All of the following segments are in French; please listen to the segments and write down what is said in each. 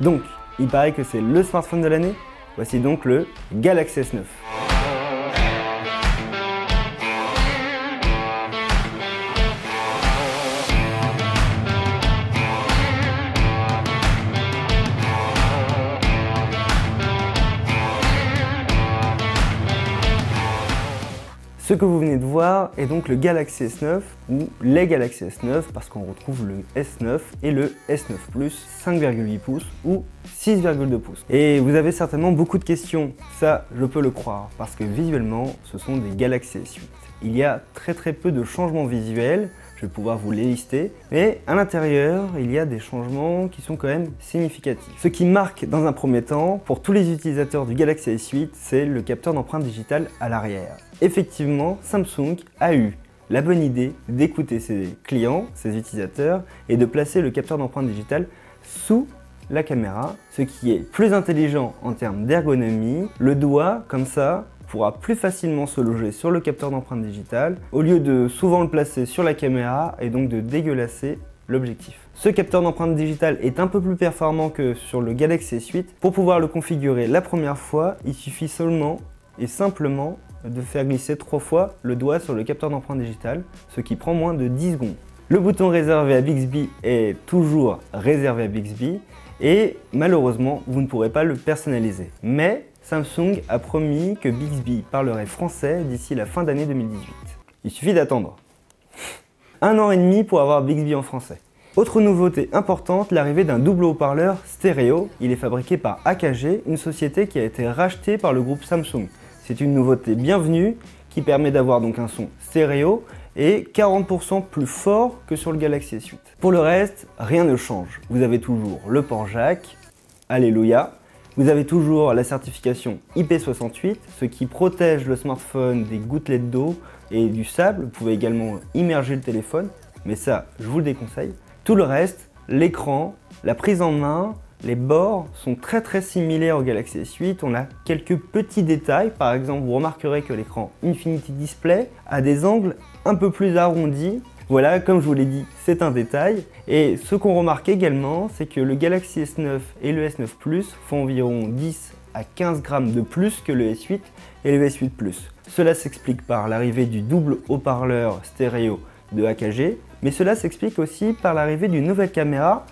Donc, il paraît que c'est le smartphone de l'année. Voici donc le Galaxy S9. Ce que vous venez de voir est donc le Galaxy S9 ou les Galaxy S9 parce qu'on retrouve le S9 et le S9 Plus 5,8 pouces ou 6,2 pouces. Et vous avez certainement beaucoup de questions, ça je peux le croire parce que visuellement ce sont des Galaxy S8. Il y a très peu de changements visuels, je vais pouvoir vous les lister, mais à l'intérieur il y a des changements qui sont quand même significatifs. Ce qui marque dans un premier temps pour tous les utilisateurs du Galaxy S8, c'est le capteur d'empreinte digitale à l'arrière. Effectivement, Samsung a eu la bonne idée d'écouter ses clients, ses utilisateurs, et de placer le capteur d'empreinte digitale sous la caméra, ce qui est plus intelligent en termes d'ergonomie. Le doigt, comme ça, pourra plus facilement se loger sur le capteur d'empreinte digitale, au lieu de souvent le placer sur la caméra et donc de dégueulasser l'objectif. Ce capteur d'empreinte digitale est un peu plus performant que sur le Galaxy S8. Pour pouvoir le configurer la première fois, il suffit seulement et simplement de faire glisser 3 fois le doigt sur le capteur d'empreinte digitale, ce qui prend moins de 10 secondes. Le bouton réservé à Bixby est toujours réservé à Bixby et malheureusement vous ne pourrez pas le personnaliser. Mais Samsung a promis que Bixby parlerait français d'ici la fin d'année 2018. Il suffit d'attendre. 1 an et demi pour avoir Bixby en français. Autre nouveauté importante, l'arrivée d'un double haut-parleur stéréo. Il est fabriqué par AKG, une société qui a été rachetée par le groupe Samsung. C'est une nouveauté bienvenue qui permet d'avoir donc un son stéréo et 40% plus fort que sur le Galaxy S8. Pour le reste, rien ne change. Vous avez toujours le port jack, alléluia. Vous avez toujours la certification IP68, ce qui protège le smartphone des gouttelettes d'eau et du sable. Vous pouvez également immerger le téléphone, mais ça, je vous le déconseille. Tout le reste, l'écran, la prise en main, les bords sont très similaires au Galaxy S8. On a quelques petits détails. Par exemple, vous remarquerez que l'écran Infinity Display a des angles un peu plus arrondis. Voilà, comme je vous l'ai dit, c'est un détail. Et ce qu'on remarque également, c'est que le Galaxy S9 et le S9 Plus font environ 10 à 15 grammes de plus que le S8 et le S8 Plus. Cela s'explique par l'arrivée du double haut-parleur stéréo de AKG, mais cela s'explique aussi par l'arrivée d'une nouvelle caméra.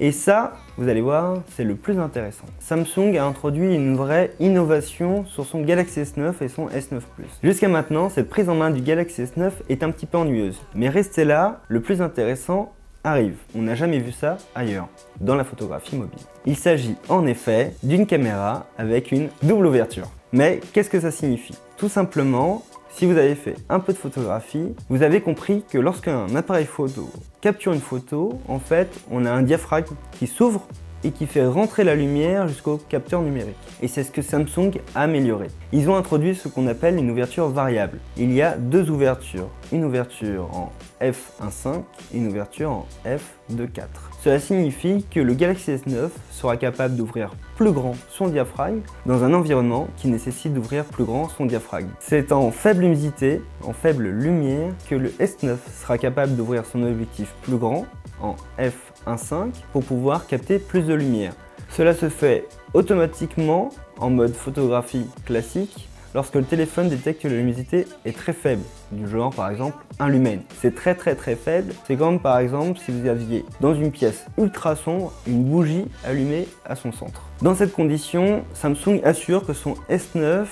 Et ça, vous allez voir, c'est le plus intéressant. Samsung a introduit une vraie innovation sur son Galaxy S9 et son S9 Plus. Jusqu'à maintenant, cette prise en main du Galaxy S9 est un petit peu ennuyeuse. Mais restez là, le plus intéressant arrive. On n'a jamais vu ça ailleurs, dans la photographie mobile. Il s'agit en effet d'une caméra avec une double ouverture. Mais qu'est-ce que ça signifie? Tout simplement, si vous avez fait un peu de photographie, vous avez compris que lorsqu'un appareil photo capture une photo, en fait, on a un diaphragme qui s'ouvre et qui fait rentrer la lumière jusqu'au capteur numérique. Et c'est ce que Samsung a amélioré. Ils ont introduit ce qu'on appelle une ouverture variable. Il y a deux ouvertures. Une ouverture en f1.5 et une ouverture en f2.4. Cela signifie que le Galaxy S9 sera capable d'ouvrir plus grand son diaphragme dans un environnement qui nécessite d'ouvrir plus grand son diaphragme. C'est en faible luminosité, en faible lumière, que le S9 sera capable d'ouvrir son objectif plus grand en f1.5 pour pouvoir capter plus de lumière. Cela se fait automatiquement en mode photographie classique lorsque le téléphone détecte que la luminosité est très faible, du genre par exemple 1 lumen. C'est très faible, c'est comme par exemple si vous aviez dans une pièce ultra sombre une bougie allumée à son centre. Dans cette condition, Samsung assure que son S9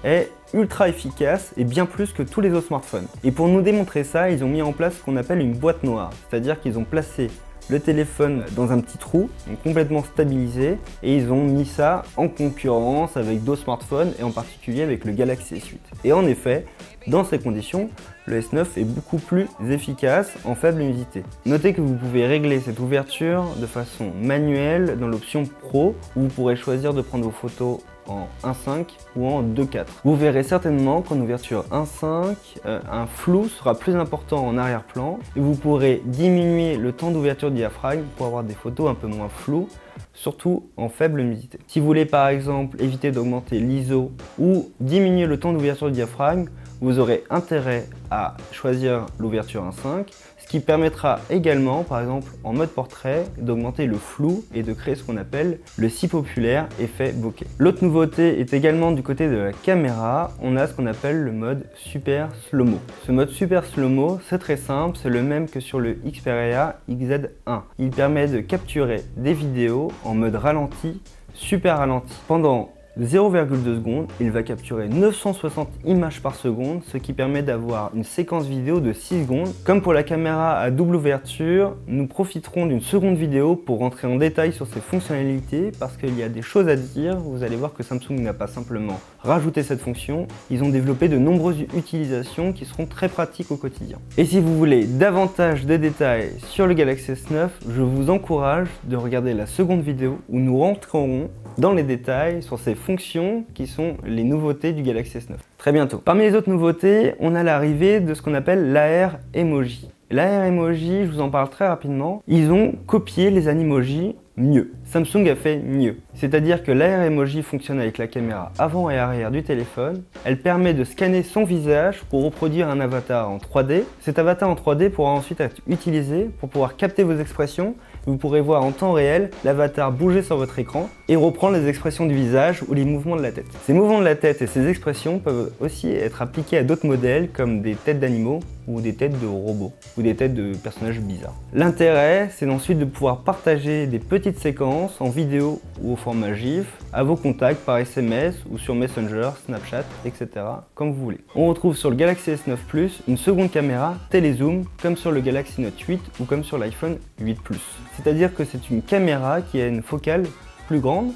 est ultra efficace et bien plus que tous les autres smartphones. Et pour nous démontrer ça, ils ont mis en place ce qu'on appelle une boîte noire, c'est-à-dire qu'ils ont placé le téléphone dans un petit trou, donc complètement stabilisé, et ils ont mis ça en concurrence avec d'autres smartphones et en particulier avec le Galaxy S8. Et en effet, dans ces conditions, le S9 est beaucoup plus efficace en faible luminosité. Notez que vous pouvez régler cette ouverture de façon manuelle dans l'option Pro, où vous pourrez choisir de prendre vos photos en 1.5 ou en 2.4. Vous verrez certainement qu'en ouverture 1.5, un flou sera plus important en arrière-plan et vous pourrez diminuer le temps d'ouverture du diaphragme pour avoir des photos un peu moins floues, surtout en faible luminosité. Si vous voulez par exemple éviter d'augmenter l'ISO ou diminuer le temps d'ouverture du diaphragme, vous aurez intérêt à choisir l'ouverture 1.5, ce qui permettra également, par exemple en mode portrait, d'augmenter le flou et de créer ce qu'on appelle le si populaire effet bokeh. L'autre nouveauté est également du côté de la caméra, on a ce qu'on appelle le mode super slow-mo. Ce mode super slow-mo, c'est très simple, c'est le même que sur le Xperia XZ1. Il permet de capturer des vidéos en mode ralenti, super ralenti. Pendant 0,2 secondes, il va capturer 960 images par seconde, ce qui permet d'avoir une séquence vidéo de 6 secondes. Comme pour la caméra à double ouverture, nous profiterons d'une seconde vidéo pour rentrer en détail sur ses fonctionnalités parce qu'il y a des choses à dire. Vous allez voir que Samsung n'a pas simplement rajouté cette fonction, ils ont développé de nombreuses utilisations qui seront très pratiques au quotidien. Et si vous voulez davantage de détails sur le Galaxy S9, je vous encourage de regarder la seconde vidéo où nous rentrerons dans les détails sur ces fonctions qui sont les nouveautés du Galaxy S9. Très bientôt. Parmi les autres nouveautés, on a l'arrivée de ce qu'on appelle l'AR Emoji. L'AR Emoji, je vous en parle très rapidement, ils ont copié les Animoji mieux. Samsung a fait mieux. C'est-à-dire que l'AR Emoji fonctionne avec la caméra avant et arrière du téléphone. Elle permet de scanner son visage pour reproduire un avatar en 3D. Cet avatar en 3D pourra ensuite être utilisé pour pouvoir capter vos expressions. Vous pourrez voir en temps réel l'avatar bouger sur votre écran et reprendre les expressions du visage ou les mouvements de la tête. Ces mouvements de la tête et ces expressions peuvent aussi être appliqués à d'autres modèles comme des têtes d'animaux ou des têtes de robots ou des têtes de personnages bizarres. L'intérêt, c'est ensuite de pouvoir partager des petites séquences en vidéo ou au format GIF à vos contacts par SMS ou sur Messenger, Snapchat, etc. comme vous voulez. On retrouve sur le Galaxy S9 Plus une seconde caméra télézoom comme sur le Galaxy Note 8 ou comme sur l'iPhone 8 Plus. C'est-à-dire que c'est une caméra qui a une focale plus grande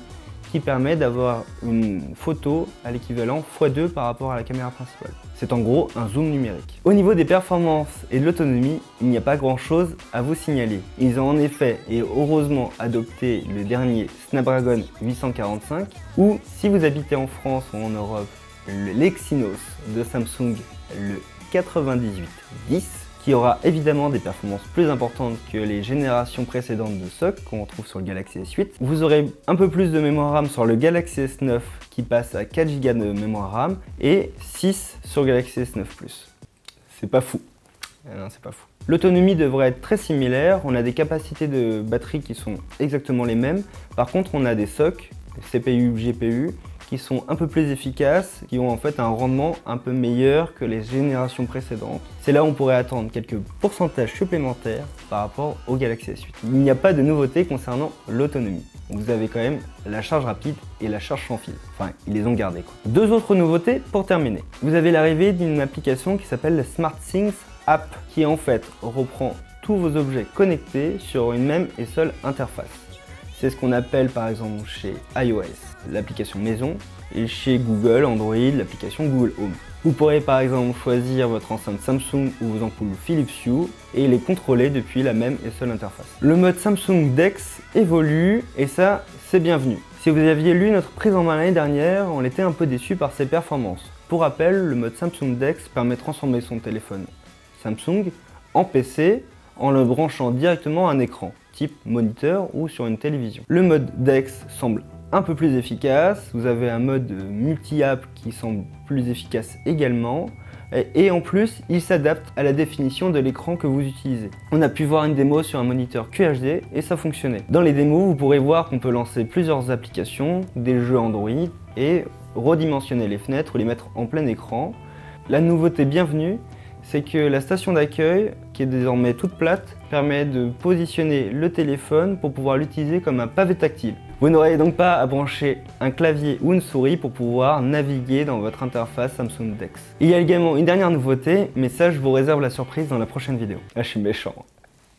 qui permet d'avoir une photo à l'équivalent x2 par rapport à la caméra principale. C'est en gros un zoom numérique. Au niveau des performances et de l'autonomie, il n'y a pas grand chose à vous signaler. Ils ont en effet et heureusement adopté le dernier Snapdragon 845 ou si vous habitez en France ou en Europe, l'Exynos de Samsung, le 9810, qui aura évidemment des performances plus importantes que les générations précédentes de SoC qu'on retrouve sur le Galaxy S8. Vous aurez un peu plus de mémoire RAM sur le Galaxy S9 qui passe à 4 Go de mémoire RAM et 6 sur Galaxy S9 Plus. C'est pas fou. Non, c'est pas fou. L'autonomie devrait être très similaire, on a des capacités de batterie qui sont exactement les mêmes. Par contre, on a des SoC, CPU, GPU, qui sont un peu plus efficaces, qui ont en fait un rendement un peu meilleur que les générations précédentes. C'est là où on pourrait attendre quelques pourcentages supplémentaires par rapport au Galaxy S8. Il n'y a pas de nouveauté concernant l'autonomie. Vous avez quand même la charge rapide et la charge sans fil. Enfin, ils les ont gardées quoi. Deux autres nouveautés pour terminer. Vous avez l'arrivée d'une application qui s'appelle la SmartThings App, qui en fait reprend tous vos objets connectés sur une même et seule interface. C'est ce qu'on appelle par exemple chez iOS l'application maison et chez Google Android l'application Google Home. Vous pourrez par exemple choisir votre enceinte Samsung ou vos ampoules Philips Hue et les contrôler depuis la même et seule interface. Le mode Samsung DeX évolue et ça c'est bienvenu. Si vous aviez lu notre prise en main l'année dernière, on était un peu déçu par ses performances. Pour rappel, le mode Samsung DeX permet de transformer son téléphone Samsung en PC en le branchant directement à un écran, type moniteur ou sur une télévision. Le mode DeX semble un peu plus efficace, vous avez un mode multi-app qui semble plus efficace également, et en plus il s'adapte à la définition de l'écran que vous utilisez. On a pu voir une démo sur un moniteur QHD et ça fonctionnait. Dans les démos, vous pourrez voir qu'on peut lancer plusieurs applications, des jeux Android et redimensionner les fenêtres ou les mettre en plein écran. La nouveauté bienvenue, c'est que la station d'accueil, qui est désormais toute plate, permet de positionner le téléphone pour pouvoir l'utiliser comme un pavé tactile. Vous n'aurez donc pas à brancher un clavier ou une souris pour pouvoir naviguer dans votre interface Samsung DeX. Il y a également une dernière nouveauté, mais ça je vous réserve la surprise dans la prochaine vidéo. Ah, je suis méchant.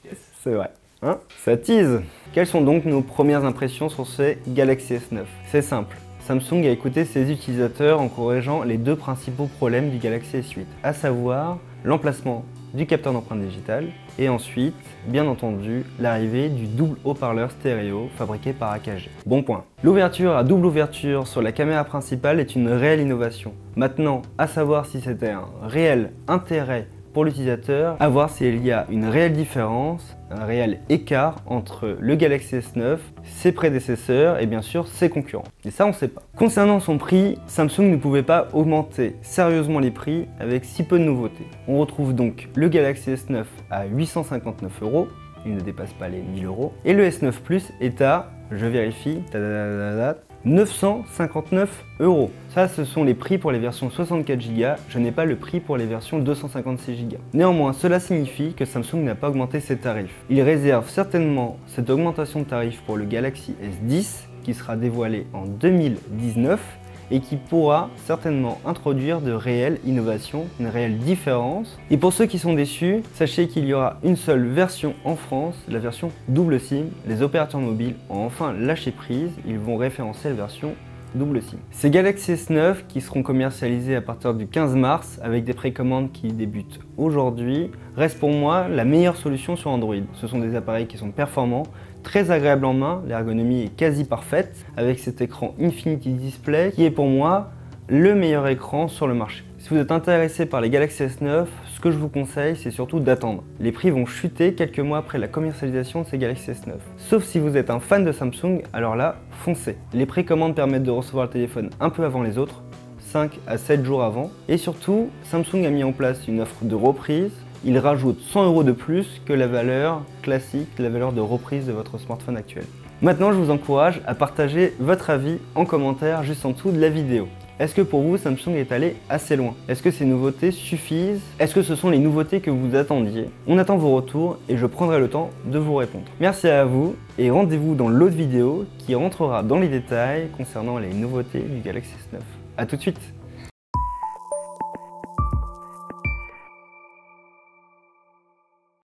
Yes. C'est vrai. Hein? Ça tease. Quelles sont donc nos premières impressions sur ces Galaxy S9? C'est simple. Samsung a écouté ses utilisateurs en corrigeant les deux principaux problèmes du Galaxy S8, à savoir l'emplacement du capteur d'empreinte digitale et ensuite, bien entendu, l'arrivée du double haut-parleur stéréo fabriqué par AKG. Bon point. L'ouverture à double ouverture sur la caméra principale est une réelle innovation. Maintenant, à savoir si c'était un réel intérêt pour l'utilisateur à voir s'il y a une réelle différence, un réel écart entre le Galaxy S9, ses prédécesseurs et bien sûr ses concurrents. Et ça on ne sait pas. Concernant son prix, Samsung ne pouvait pas augmenter sérieusement les prix avec si peu de nouveautés. On retrouve donc le Galaxy S9 à 859 €, il ne dépasse pas les 1000 €, et le S9 Plus est à, je vérifie, 959 €. Ça, ce sont les prix pour les versions 64 Go, je n'ai pas le prix pour les versions 256 Go. Néanmoins, cela signifie que Samsung n'a pas augmenté ses tarifs. Il réserve certainement cette augmentation de tarifs pour le Galaxy S10, qui sera dévoilé en 2019, et qui pourra certainement introduire de réelles innovations, une réelle différence. Et pour ceux qui sont déçus, sachez qu'il y aura une seule version en France, la version double SIM. Les opérateurs mobiles ont enfin lâché prise, ils vont référencer la version double SIM. Ces Galaxy S9 qui seront commercialisés à partir du 15 mars avec des précommandes qui débutent aujourd'hui restent pour moi la meilleure solution sur Android. Ce sont des appareils qui sont performants, très agréables en main, l'ergonomie est quasi parfaite avec cet écran Infinity Display qui est pour moi le meilleur écran sur le marché. Si vous êtes intéressé par les Galaxy S9, ce que je vous conseille, c'est surtout d'attendre. Les prix vont chuter quelques mois après la commercialisation de ces Galaxy S9. Sauf si vous êtes un fan de Samsung, alors là, foncez. Les précommandes permettent de recevoir le téléphone un peu avant les autres, 5 à 7 jours avant. Et surtout, Samsung a mis en place une offre de reprise. Il rajoute 100 € de plus que la valeur classique, la valeur de reprise de votre smartphone actuel. Maintenant, je vous encourage à partager votre avis en commentaire juste en dessous de la vidéo. Est-ce que pour vous, Samsung est allé assez loin? Est-ce que ces nouveautés suffisent? Est-ce que ce sont les nouveautés que vous attendiez? On attend vos retours et je prendrai le temps de vous répondre. Merci à vous et rendez-vous dans l'autre vidéo qui rentrera dans les détails concernant les nouveautés du Galaxy S9. A tout de suite!